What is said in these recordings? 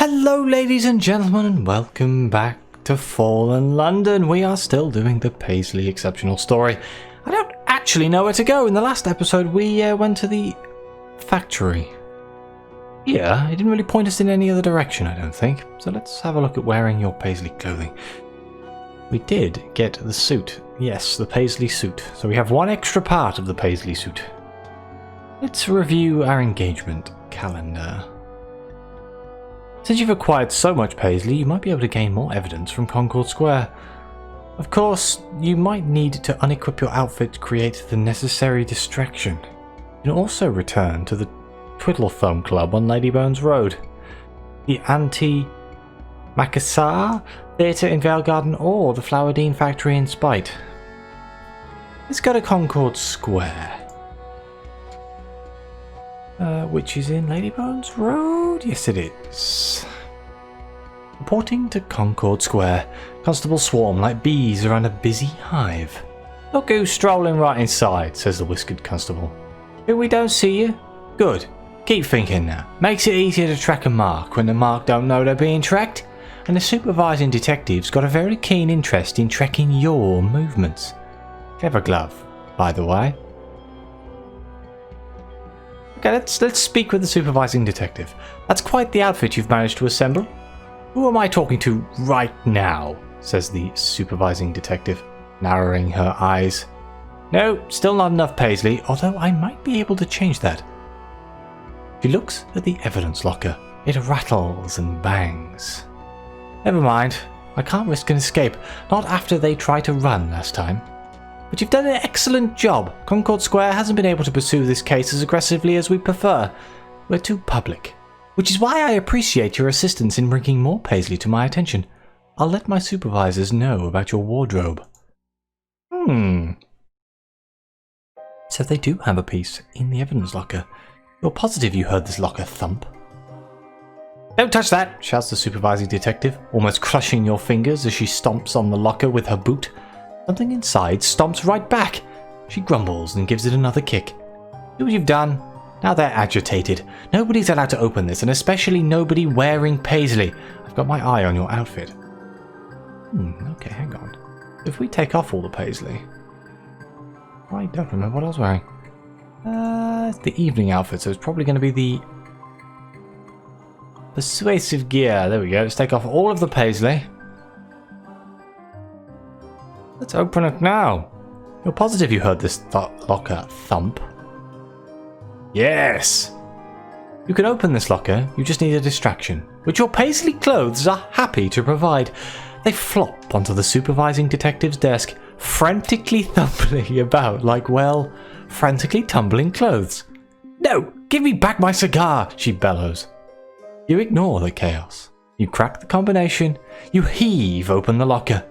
Hello ladies and gentlemen, and welcome back to Fallen London. We are still doing the Paisley exceptional story. I don't actually know where to go. In the last episode we went to the factory. Yeah, it didn't really point us in any other direction, I don't think. So let's have a look at wearing your Paisley clothing. We did get the suit. Yes, the Paisley suit. So we have one extra part of the Paisley suit. Let's review our engagement calendar. Since you've acquired so much Paisley, you might be able to gain more evidence from Concord Square. Of course, you might need to unequip your outfit to create the necessary distraction. You can also return to the Twiddle Thumb Club on Ladybones Road, the Anti-Macassar Theatre in Vale Garden, or the Flowerdean Factory in Spite. Let's go to Concord Square. Which is in Ladybones Road? Yes, it is. Reporting to Concord Square. Constables swarm like bees around a busy hive. Look who's strolling right inside, says the whiskered constable. Who we don't see you? Good. Keep thinking now. Makes it easier to track a mark when the mark don't know they're being tracked. And the supervising detective's got a very keen interest in tracking your movements. Clever glove, by the way. Okay, let's speak with the supervising detective. That's quite the outfit you've managed to assemble. Who am I talking to right now? Says the supervising detective, narrowing her eyes. No, still not enough Paisley, although I might be able to change that. She looks at the evidence locker. It rattles and bangs. Never mind, I can't risk an escape, not after they tried to run last time. But you've done an excellent job. Concord Square hasn't been able to pursue this case as aggressively as we prefer. We're too public. Which is why I appreciate your assistance in bringing more Paisley to my attention. I'll let my supervisors know about your wardrobe. So they do have a piece in the evidence locker. You're positive you heard this locker thump? Don't touch that, shouts the supervising detective, almost crushing your fingers as she stomps on the locker with her boot. Something inside stomps right back. She grumbles and gives it another kick. See what you've done? Now they're agitated. Nobody's allowed to open this, and especially nobody wearing Paisley. I've got my eye on your outfit. Okay, hang on. If we take off all the Paisley... I don't remember what I was wearing. It's the evening outfit, so it's probably going to be the... persuasive gear. There we go. Let's take off all of the Paisley. Let's open it now. You're positive you heard this locker thump? Yes! You can open this locker, you just need a distraction, which your Paisley clothes are happy to provide. They flop onto the supervising detective's desk, frantically tumbling about like, well, frantically tumbling clothes. No! Give me back my cigar! She bellows. You ignore the chaos. You crack the combination, you heave open the locker.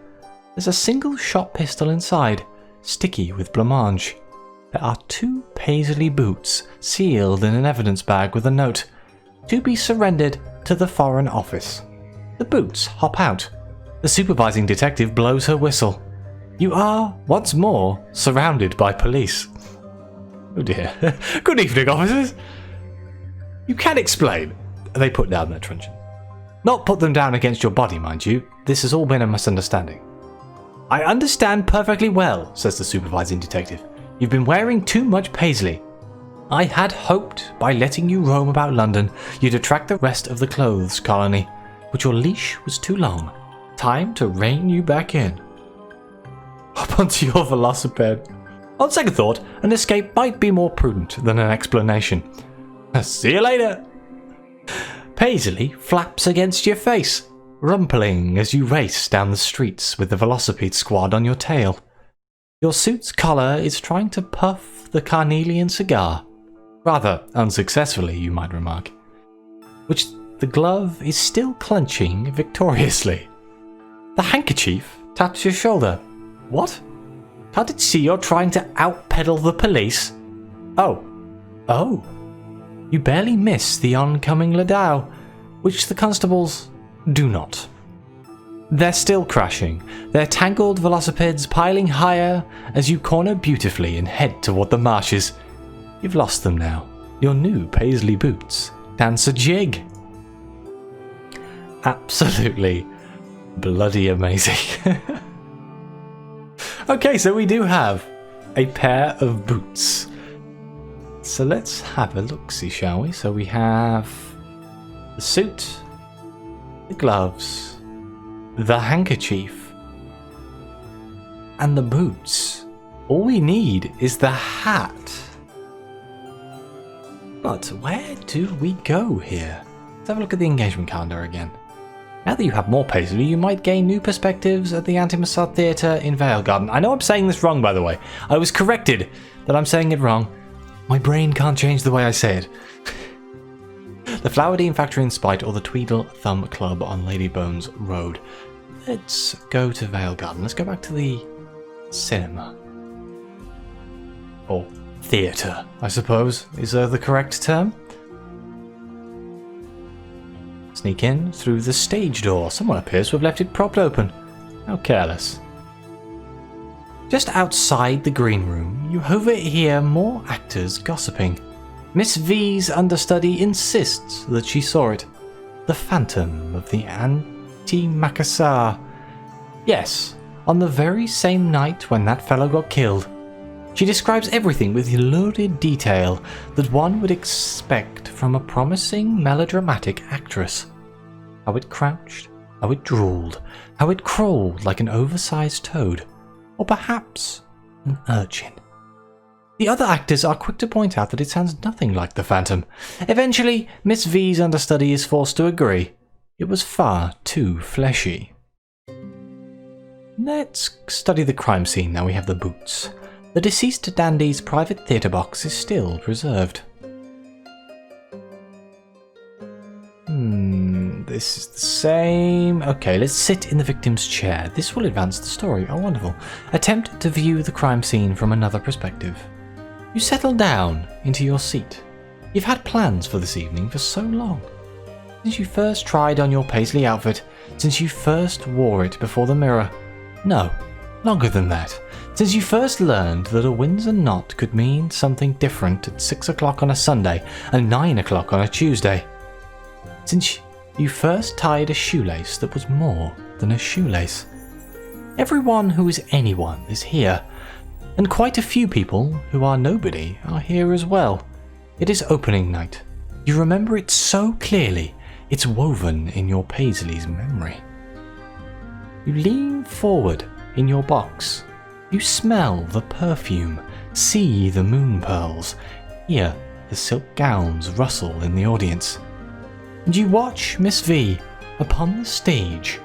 There's a single shot pistol inside, sticky with blancmange. There are 2 Paisley boots, sealed in an evidence bag with a note, to be surrendered to the Foreign Office. The boots hop out. The supervising detective blows her whistle. You are, once more, surrounded by police. Oh dear. Good evening, officers. You can explain. They put down their truncheons. Not put them down against your body, mind you. This has all been a misunderstanding. I understand perfectly well, says the supervising detective. You've been wearing too much Paisley. I had hoped by letting you roam about London, you'd attract the rest of the clothes colony, but your leash was too long. Time to rein you back in. Hop onto your velocipede. On second thought, an escape might be more prudent than an explanation. See you later. Paisley flaps against your face, rumpling as you race down the streets with the velocipede squad on your tail. Your suit's collar is trying to puff the carnelian cigar. Rather unsuccessfully, you might remark. Which the glove is still clenching victoriously. The handkerchief taps your shoulder. What? Can't it see you're trying to outpedal the police? Oh. You barely miss the oncoming Ladau, which the constables do not. They're still crashing, their tangled velocipedes piling higher as you corner beautifully and head toward the marshes. You've lost them now. Your new Paisley boots dance a jig. absolutely bloody amazing. Okay, so we do have a pair of boots. So let's have a look-see, shall we? So we have the suit, the gloves, the handkerchief, and the boots. All we need is the hat. But where do we go here? Let's have a look at the engagement calendar again. Now that you have more Paisley, you might gain new perspectives at the Anti-Massage Theatre in Vale Garden. I know I'm saying this wrong, by the way. I was corrected that I'm saying it wrong. My brain can't change the way I say it. The Flowerdine Factory in Spite or the Tweedle Thumb Club on Lady Bones Road. Let's go to Vale Garden. Let's go back to the cinema. Or theatre, I suppose, is the correct term. Sneak in through the stage door. Someone appears to have left it propped open. How careless. Just outside the green room, you overhear more actors gossiping. Miss V's understudy insists that she saw it. The phantom of the anti-macassar. Yes, on the very same night when that fellow got killed. She describes everything with lurid detail that one would expect from a promising melodramatic actress. How it crouched, how it drooled, how it crawled like an oversized toad, or perhaps an urchin. The other actors are quick to point out that it sounds nothing like the Phantom. Eventually, Miss V's understudy is forced to agree. It was far too fleshy. Let's study the crime scene now we have the boots. The deceased dandy's private theatre box is still preserved. This is the same. Okay, let's sit in the victim's chair. This will advance the story. Oh, wonderful. Attempt to view the crime scene from another perspective. You settle down into your seat. You've had plans for this evening for so long. Since you first tried on your Paisley outfit, since you first wore it before the mirror. No, longer than that. Since you first learned that a Windsor knot could mean something different at 6 o'clock on a Sunday and 9 o'clock on a Tuesday. Since you first tied a shoelace that was more than a shoelace. Everyone who is anyone is here, and quite a few people who are nobody are here as well. It is opening night. You remember it so clearly, it's woven in your Paisley's memory. You lean forward in your box. You smell the perfume, see the moon pearls, hear the silk gowns rustle in the audience. And you watch Miss V upon the stage.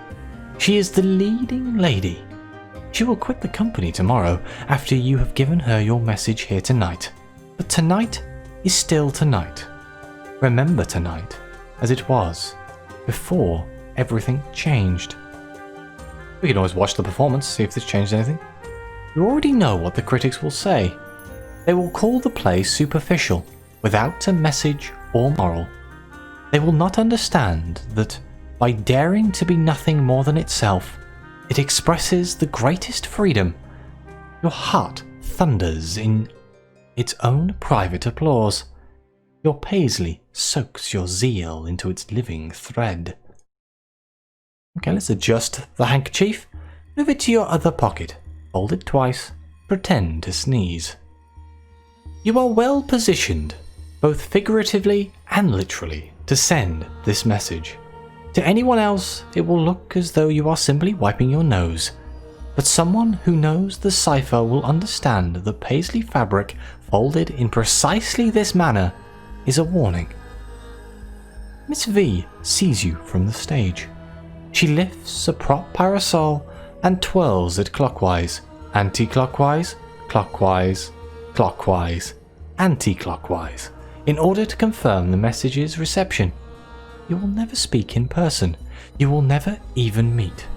She is the leading lady. She will quit the company tomorrow after you have given her your message here tonight. But tonight is still tonight. Remember tonight as it was, before everything changed. We can always watch the performance, see if this changed anything. You already know what the critics will say. They will call the play superficial, without a message or moral. They will not understand that, by daring to be nothing more than itself, it expresses the greatest freedom. Your heart thunders in its own private applause. Your Paisley soaks your zeal into its living thread. Okay, let's adjust the handkerchief. Move it to your other pocket. Fold it twice. Pretend to sneeze. You are well positioned, both figuratively and literally, to send this message. To anyone else, it will look as though you are simply wiping your nose. But someone who knows the cipher will understand that Paisley fabric folded in precisely this manner is a warning. Miss V sees you from the stage. She lifts a prop parasol and twirls it clockwise, anti-clockwise, clockwise, clockwise, anti-clockwise, in order to confirm the message's reception. You will never speak in person. You will never even meet.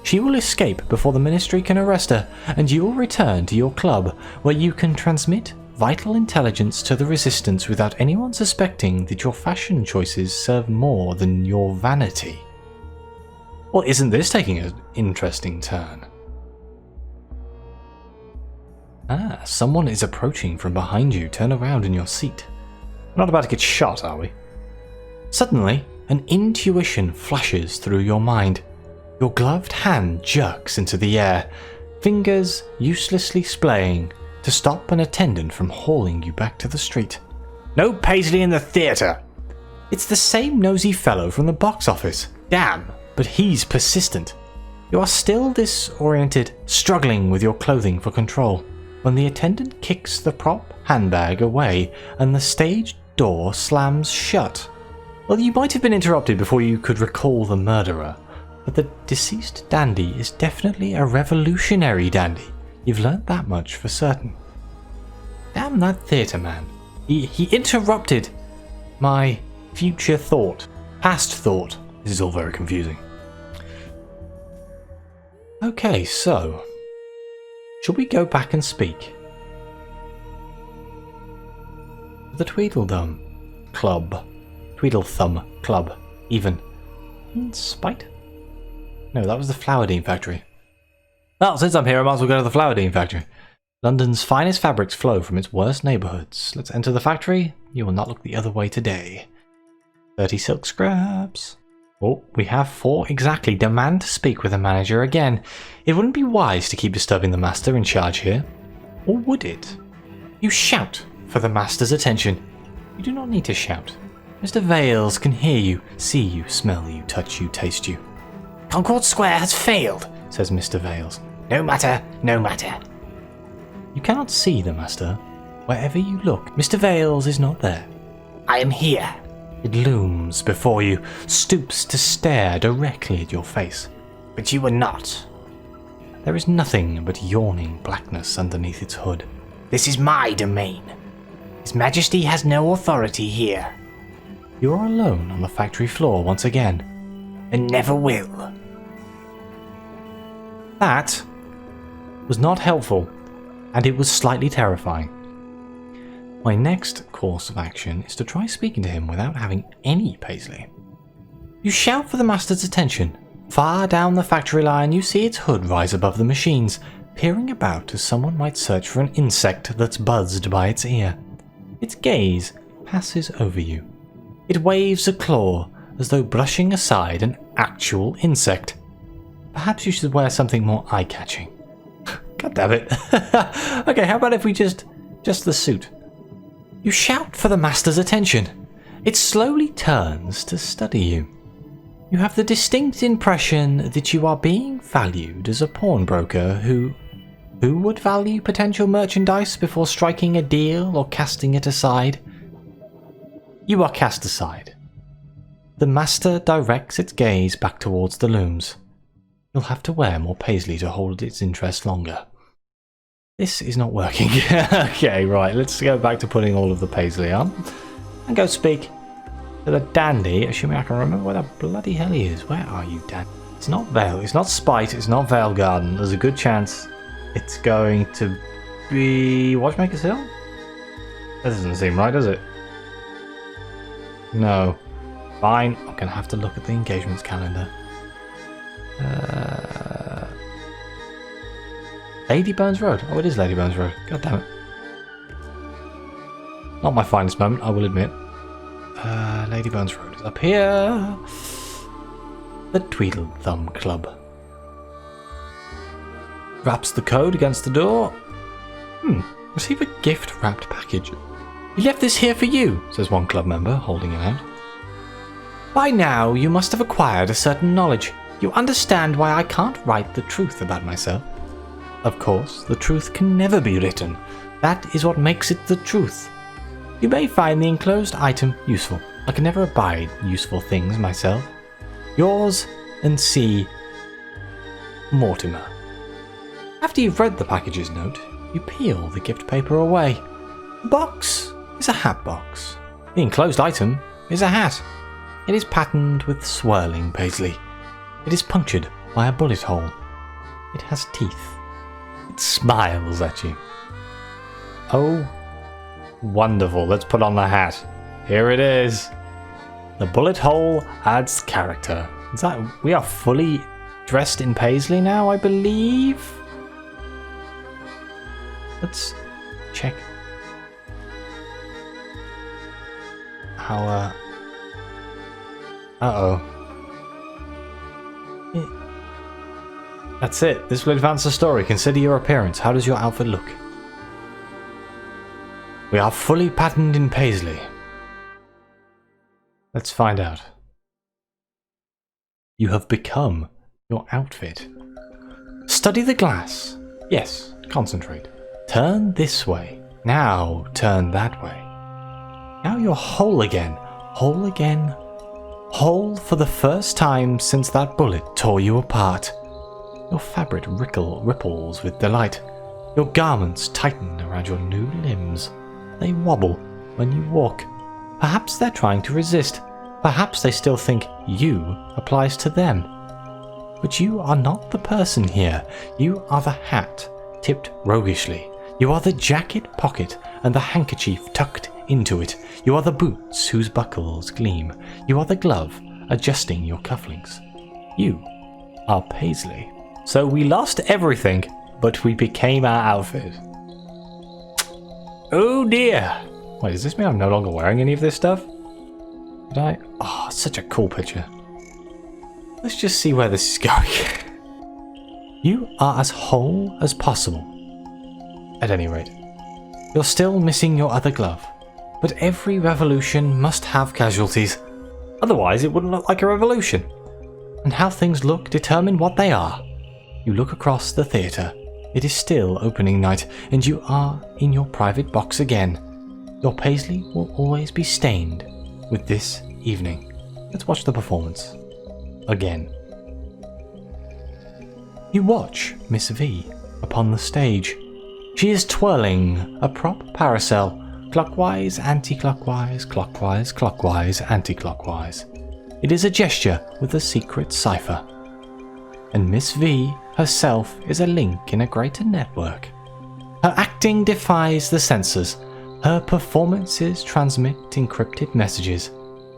She will escape before the ministry can arrest her, and you will return to your club, where you can transmit vital intelligence to the resistance without anyone suspecting that your fashion choices serve more than your vanity. Well, isn't this taking an interesting turn? Ah, someone is approaching from behind you. Turn around in your seat. We're not about to get shot, are we? Suddenly, an intuition flashes through your mind. Your gloved hand jerks into the air, fingers uselessly splaying to stop an attendant from hauling you back to the street. No Paisley in the theatre! It's the same nosy fellow from the box office. Damn, but he's persistent. You are still disoriented, struggling with your clothing for control, when the attendant kicks the prop handbag away and the stage door slams shut. Well, you might have been interrupted before you could recall the murderer, but the deceased dandy is definitely a revolutionary dandy. You've learnt that much for certain. Damn that theatre man. He interrupted my future thought. Past thought. This is all very confusing. Okay, so shall we go back and speak? The Tweedledum Club. Tweedlethum Club. Even. Spite? No, that was the Flowerdine factory. Well, since I'm here, I might as well go to the Flowerdine factory. London's finest fabrics flow from its worst neighbourhoods. Let's enter the factory. You will not look the other way today. 30 silk scraps. Oh, we have 4 exactly. Demand to speak with the manager again. It wouldn't be wise to keep disturbing the master in charge here. Or would it? You shout for the master's attention. You do not need to shout. Mr. Vales can hear you, see you, smell you, touch you, taste you. Concord Square has failed, says Mr. Vales. No matter, no matter. You cannot see the master. Wherever you look, Mr. Vales is not there. I am here. It looms before you, stoops to stare directly at your face. But you are not. There is nothing but yawning blackness underneath its hood. This is my domain. His Majesty has no authority here. You are alone on the factory floor once again, and never will. That was not helpful, and it was slightly terrifying. My next course of action is to try speaking to him without having any Paisley. You shout for the master's attention. Far down the factory line you see its hood rise above the machines, peering about as someone might search for an insect that's buzzed by its ear. Its gaze passes over you. It waves a claw as though brushing aside an actual insect. Perhaps you should wear something more eye-catching. God damn it. Okay, how about if we just the suit? You shout for the master's attention. It slowly turns to study you. You have the distinct impression that you are being valued as a pawnbroker who would value potential merchandise before striking a deal or casting it aside. You are cast aside. The master directs its gaze back towards the looms. You'll have to wear more Paisley to hold its interest longer. This is not working. Okay, right, let's go back to putting all of the Paisley on. And go speak to the dandy, assuming I can remember where the bloody hell he is. Where are you, dandy? It's not Vale, it's not Spite, it's not Vale Garden. There's a good chance it's going to be Watchmaker's Hill? That doesn't seem right, does it? No. Fine, I'm going to have to look at the engagements calendar. Lady Bones Road. Oh, it is Lady Bones Road. God damn it. Not my finest moment, I will admit. Lady Bones Road is up here. The Tweedlethum Club. Wraps the code against the door. Receive a gift wrapped package. He left this here for you, says one club member, holding it out. By now, you must have acquired a certain knowledge. You understand why I can't write the truth about myself. Of course, the truth can never be written. That is what makes it the truth. You may find the enclosed item useful. I can never abide useful things myself. Yours and C. Mortimer. After you've read the package's note, you peel the gift paper away. The box is a hat box. The enclosed item is a hat. It is patterned with swirling Paisley. It is punctured by a bullet hole. It has teeth. It smiles at you. Oh, wonderful. Let's put on the hat. Here it is. The bullet hole adds character. Is that, we are fully dressed in Paisley now, I believe? Let's check Uh-oh. That's it. This will advance the story. Consider your appearance. How does your outfit look? We are fully patterned in Paisley. Let's find out. You have become your outfit. Study the glass. Yes, concentrate. Turn this way. Now turn that way. Now you're whole again. Whole again. Whole for the first time since that bullet tore you apart. Your fabric ripples with delight. Your garments tighten around your new limbs. They wobble when you walk. Perhaps they're trying to resist. Perhaps they still think you applies to them. But you are not the person here. You are the hat, tipped roguishly. You are the jacket pocket and the handkerchief tucked into it. You are the boots whose buckles gleam. You are the glove adjusting your cufflinks. You are Paisley. So we lost everything, but we became our outfit. Oh dear. Wait, does this mean I'm no longer wearing any of this stuff? Did I? Oh, such a cool picture. Let's just see where this is going. You are as whole as possible. At any rate, you're still missing your other glove. But every revolution must have casualties. Otherwise, it wouldn't look like a revolution. And how things look determine what they are. You look across the theatre. It is still opening night, and you are in your private box again. Your Paisley will always be stained with this evening. Let's watch the performance. Again. You watch Miss V upon the stage. She is twirling a prop parasol, clockwise, anti-clockwise, clockwise, clockwise, anti-clockwise. It is a gesture with a secret cipher. And Miss V herself is a link in a greater network. Her acting defies the censors. Her performances transmit encrypted messages.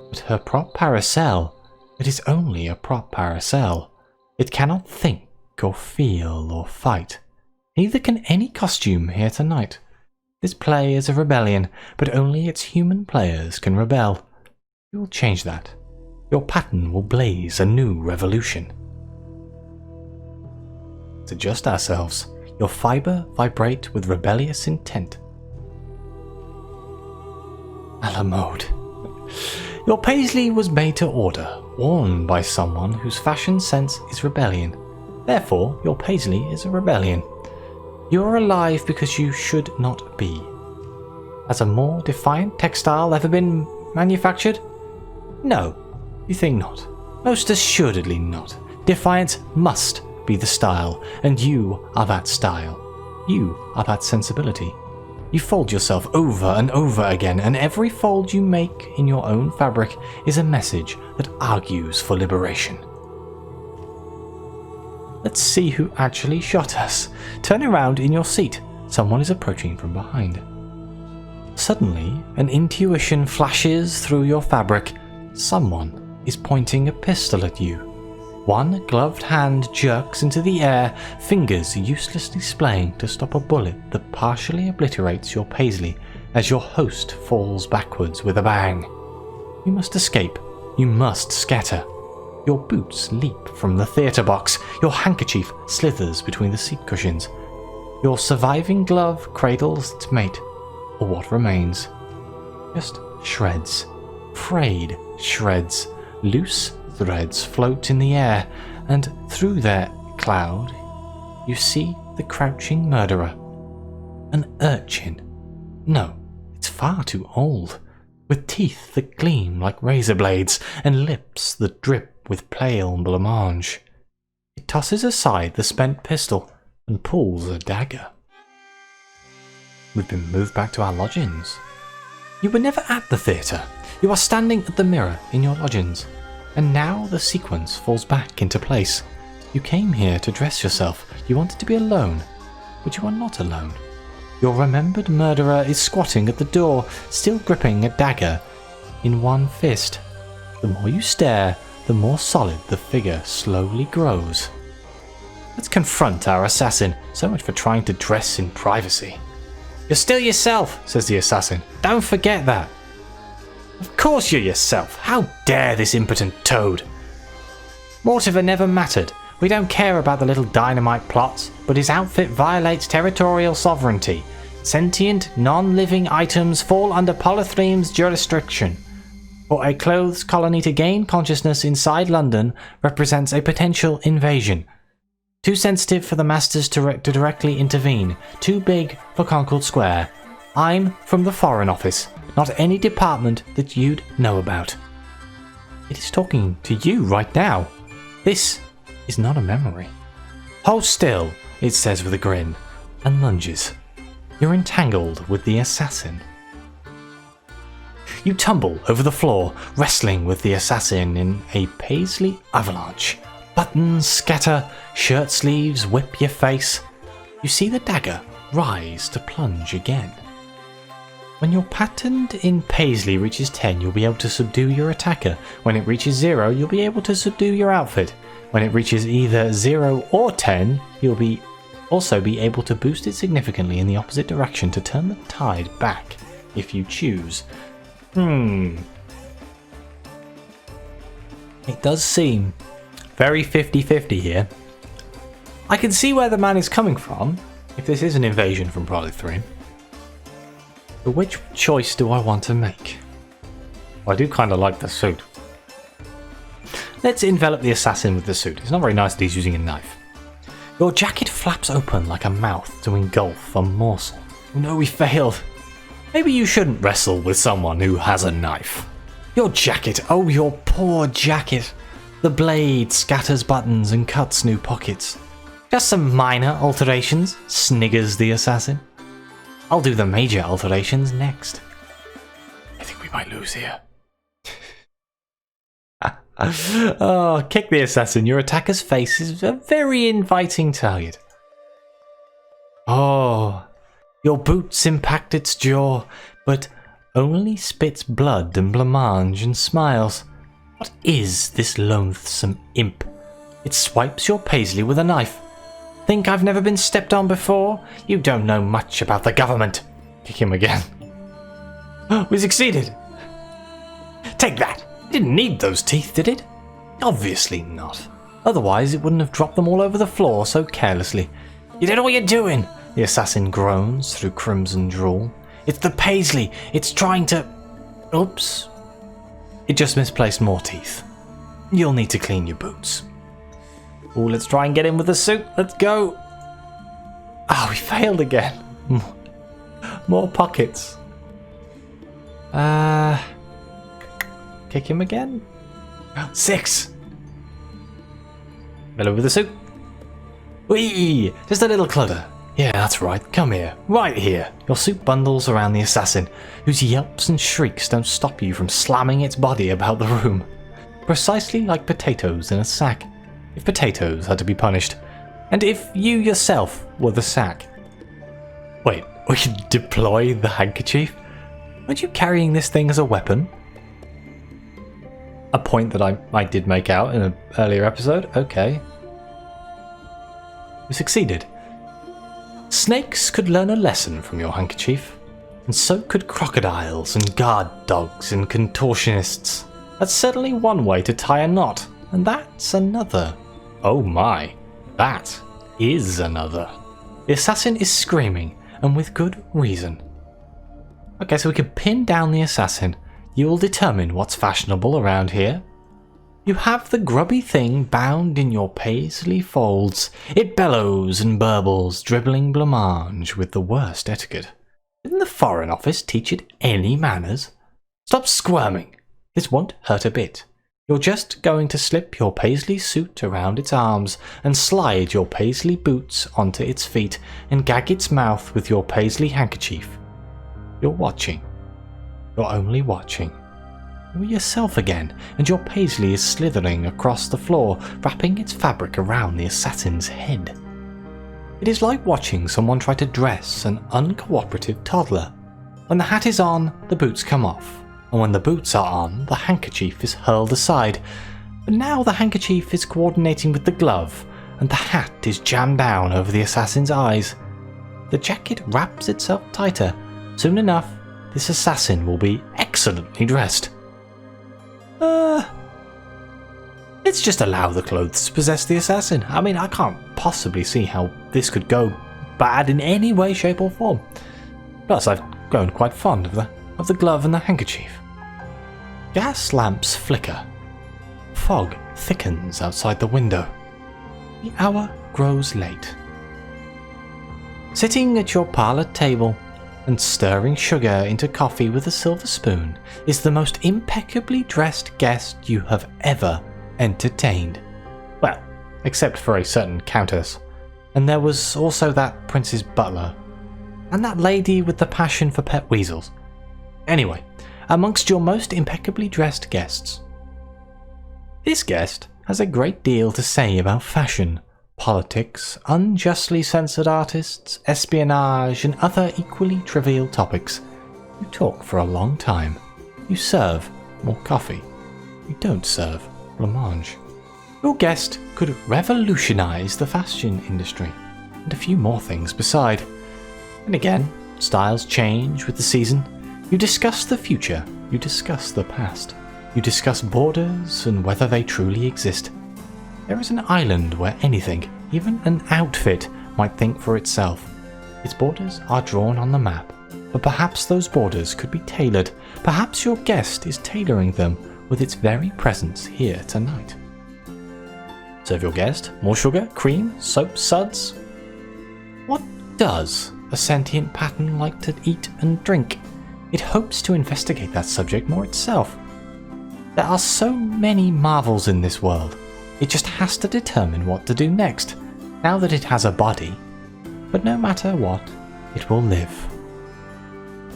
But her prop parasol, it is only a prop parasol. It cannot think or feel or fight. Neither can any costume here tonight. This play is a rebellion, but only its human players can rebel. You will change that. Your pattern will blaze a new revolution. To adjust ourselves, your fibre vibrate with rebellious intent. A la mode. Your Paisley was made to order, worn by someone whose fashion sense is rebellion. Therefore, your Paisley is a rebellion. You are alive because you should not be. Has a more defiant textile ever been manufactured? No, you think not. Most assuredly not. Defiance must be the style, and you are that style. You are that sensibility. You fold yourself over and over again, and every fold you make in your own fabric is a message that argues for liberation. Let's see who actually shot us. Turn around in your seat. Someone is approaching from behind. Suddenly, an intuition flashes through your fabric. Someone is pointing a pistol at you. One gloved hand jerks into the air, fingers uselessly splaying to stop a bullet that partially obliterates your Paisley as your host falls backwards with a bang. You must escape. You must scatter. Your boots leap from the theatre box. Your handkerchief slithers between the seat cushions. Your surviving glove cradles its mate, or what remains. Just shreds. Frayed shreds. Loose threads float in the air, and through their cloud you see the crouching murderer. An urchin. No, it's far too old. With teeth that gleam like razor blades, and lips that drip with pale blancmange. It tosses aside the spent pistol and pulls a dagger. We've been moved back to our lodgings. You were never at the theatre. You are standing at the mirror in your lodgings. And now the sequence falls back into place. You came here to dress yourself. You wanted to be alone. But you are not alone. Your remembered murderer is squatting at the door, still gripping a dagger in one fist. The more you stare, the more solid the figure slowly grows. Let's confront our assassin. So much for trying to dress in privacy. You're still yourself, says the assassin. Don't forget that. Of course you're yourself. How dare this impotent toad? Mortimer never mattered. We don't care about the little dynamite plots, but his outfit violates territorial sovereignty. Sentient, non-living items fall under Polythreme's jurisdiction. For a clothes colony to gain consciousness inside London represents a potential invasion. Too sensitive for the Masters to directly intervene. Too big for Concord Square. I'm from the Foreign Office, not any department that you'd know about. It is talking to you right now. This is not a memory. Hold still, it says with a grin, and lunges. You're entangled with the assassin. You tumble over the floor, wrestling with the assassin in a Paisley avalanche. Buttons scatter, shirt sleeves whip your face. You see the dagger rise to plunge again. When your pattern in Paisley reaches 10, you'll be able to subdue your attacker. When it reaches 0, you'll be able to subdue your outfit. When it reaches either 0 or 10, you'll also be able to boost it significantly in the opposite direction to turn the tide back, if you choose. It does seem very 50-50 here. I can see where the man is coming from, if this is an invasion from Polythreme. But which choice do I want to make? Well, I do kind of like the suit. Let's envelop the assassin with the suit. It's not very nice that he's using a knife. Your jacket flaps open like a mouth to engulf a morsel. Oh no, we failed. Maybe you shouldn't wrestle with someone who has a knife. Your jacket, oh your poor jacket. The blade scatters buttons and cuts new pockets. Just some minor alterations, sniggers the assassin. I'll do the major alterations next. I think we might lose here. Oh, kick the assassin. Your attacker's face is a very inviting target. Oh, your boots impact its jaw, but only spits blood and blancmange and smiles. What is this loathsome imp? It swipes your Paisley with a knife. Think I've never been stepped on before? You don't know much about the government. Kick him again. We succeeded. Take that. Didn't need those teeth, did it? Obviously not. Otherwise it wouldn't have dropped them all over the floor so carelessly. You don't know what you're doing. The assassin groans through crimson drool. It's the Paisley. It's trying to... Oops. It just misplaced more teeth. You'll need to clean your boots. Oh, let's try and get in with the suit. Let's go. Oh, we failed again. More pockets. Kick him again. 6. Hello with the suit. Whee! Just a little clutter. Yeah, that's right. Come here. Right here. Your suit bundles around the assassin, whose yelps and shrieks don't stop you from slamming its body about the room. Precisely like potatoes in a sack. If potatoes had to be punished. And if you yourself were the sack. Wait, we can deploy the handkerchief? Aren't you carrying this thing as a weapon? A point that I did make out in an earlier episode. Okay. We succeeded. Snakes could learn a lesson from your handkerchief. And so could crocodiles and guard dogs and contortionists. That's certainly one way to tie a knot. And that's another. Oh my. That is another. The assassin is screaming, and with good reason. Okay, so we can pin down the assassin. You will determine what's fashionable around here. You have the grubby thing bound in your Paisley folds. It bellows and burbles, dribbling blancmange with the worst etiquette. Didn't the Foreign Office teach it any manners? Stop squirming. This won't hurt a bit. You're just going to slip your Paisley suit around its arms and slide your Paisley boots onto its feet and gag its mouth with your Paisley handkerchief. You're watching. You're only watching. You're yourself again, and your Paisley is slithering across the floor, wrapping its fabric around the assassin's head. It is like watching someone try to dress an uncooperative toddler. When the hat is on, the boots come off, and when the boots are on, the handkerchief is hurled aside. But now the handkerchief is coordinating with the glove, and the hat is jammed down over the assassin's eyes. The jacket wraps itself tighter. Soon enough, this assassin will be excellently dressed. Let's just allow the clothes to possess the assassin. I mean, I can't possibly see how this could go bad in any way, shape or form. Plus, I've grown quite fond of the glove and the handkerchief. Gas lamps flicker. Fog thickens outside the window. The hour grows late. Sitting at your parlour table and stirring sugar into coffee with a silver spoon is the most impeccably dressed guest you have ever entertained. Well, except for a certain countess. And there was also that prince's butler. And that lady with the passion for pet weasels. Anyway, amongst your most impeccably dressed guests. This guest has a great deal to say about fashion, politics, unjustly censored artists, espionage, and other equally trivial topics. You talk for a long time. You serve more coffee. You don't serve blancmange. Your guest could revolutionize the fashion industry, and a few more things beside. And again, styles change with the season. You discuss the future, you discuss the past. You discuss borders and whether they truly exist. There is an island where anything, even an outfit, might think for itself. Its borders are drawn on the map, but perhaps those borders could be tailored. Perhaps your guest is tailoring them with its very presence here tonight. Serve your guest more sugar, cream, soap, suds. What does a sentient pattern like to eat and drink? It hopes to investigate that subject more itself. There are so many marvels in this world. It just has to determine what to do next, now that it has a body. But no matter what, it will live.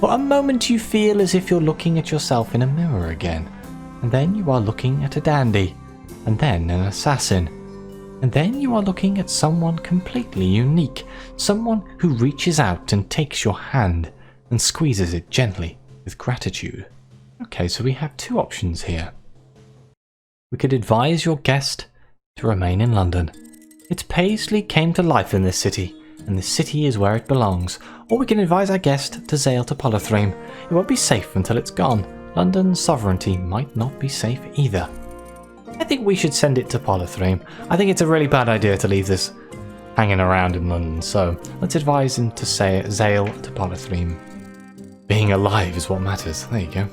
For a moment you feel as if you're looking at yourself in a mirror again, and then you are looking at a dandy, and then an assassin, and then you are looking at someone completely unique, someone who reaches out and takes your hand and squeezes it gently with gratitude. Okay, so we have two options here. We could advise your guest to remain in London. Its Paisley came to life in this city, and this city is where it belongs. Or we can advise our guest to sail to Polythreme. It won't be safe until it's gone. London's sovereignty might not be safe either. I think we should send it to Polythreme. I think it's a really bad idea to leave this hanging around in London, so let's advise him to sail to Polythreme. Being alive is what matters. There you go.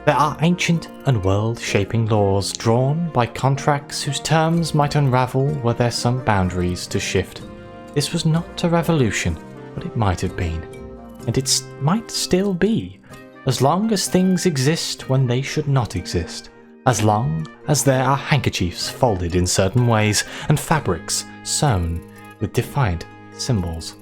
There are ancient and world-shaping laws drawn by contracts whose terms might unravel were there some boundaries to shift. This was not a revolution, but it might have been. And it might still be, as long as things exist when they should not exist. As long as there are handkerchiefs folded in certain ways and fabrics sewn with defiant symbols.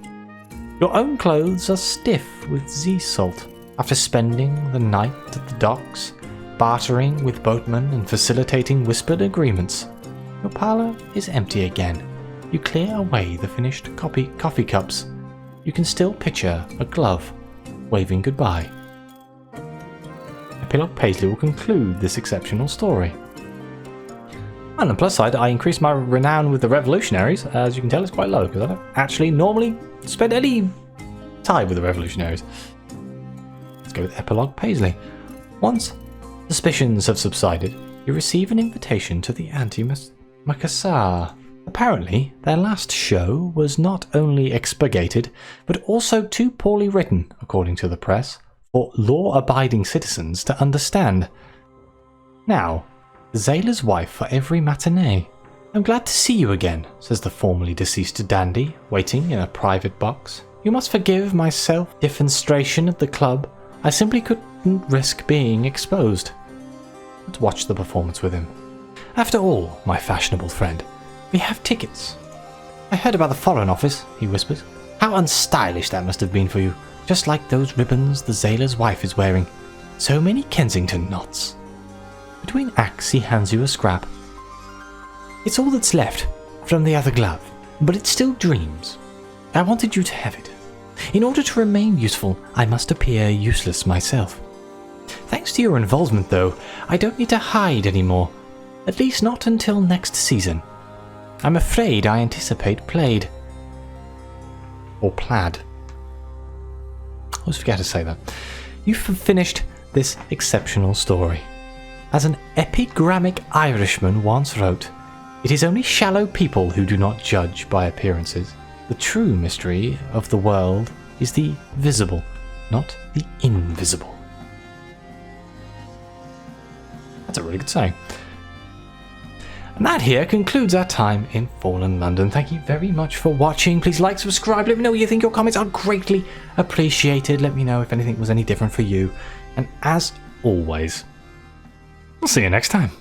Your own clothes are stiff with sea salt. After spending the night at the docks, bartering with boatmen and facilitating whispered agreements, your parlour is empty again. You clear away the finished coffee cups. You can still picture a glove waving goodbye. Epilogue Paisley will conclude this exceptional story. On the plus side, I increased my renown with the revolutionaries. As you can tell, it's quite low because I don't actually normally spend any time with the revolutionaries. Let's go with Epilogue Paisley. Once suspicions have subsided, you receive an invitation to the Anti-Macassar. Apparently, their last show was not only expurgated, but also too poorly written, according to the press, for law-abiding citizens to understand. Now, Zayla's wife for every matinee. I'm glad to see you again, says the formerly deceased dandy, waiting in a private box. You must forgive my self-defenestration at the club. I simply couldn't risk being exposed. Let's watch the performance with him. After all, my fashionable friend, we have tickets. I heard about the Foreign Office, he whispers. How unstylish that must have been for you. Just like those ribbons the Zayla's wife is wearing. So many Kensington knots. Between acts, he hands you a scrap. It's all that's left from the other glove, but it still dreams. I wanted you to have it. In order to remain useful, I must appear useless myself. Thanks to your involvement, though, I don't need to hide anymore. At least not until next season. I'm afraid I anticipate plaid. Or plaid. I always forget to say that. you've finished this exceptional story. As an epigrammic Irishman once wrote, "It is only shallow people who do not judge by appearances. The true mystery of the world is the visible, not the invisible." That's a really good saying. And that here concludes our time in Fallen London. Thank you very much for watching. Please like, subscribe, let me know what you think. Your comments are greatly appreciated. Let me know if anything was any different for you. And as always, I'll see you next time.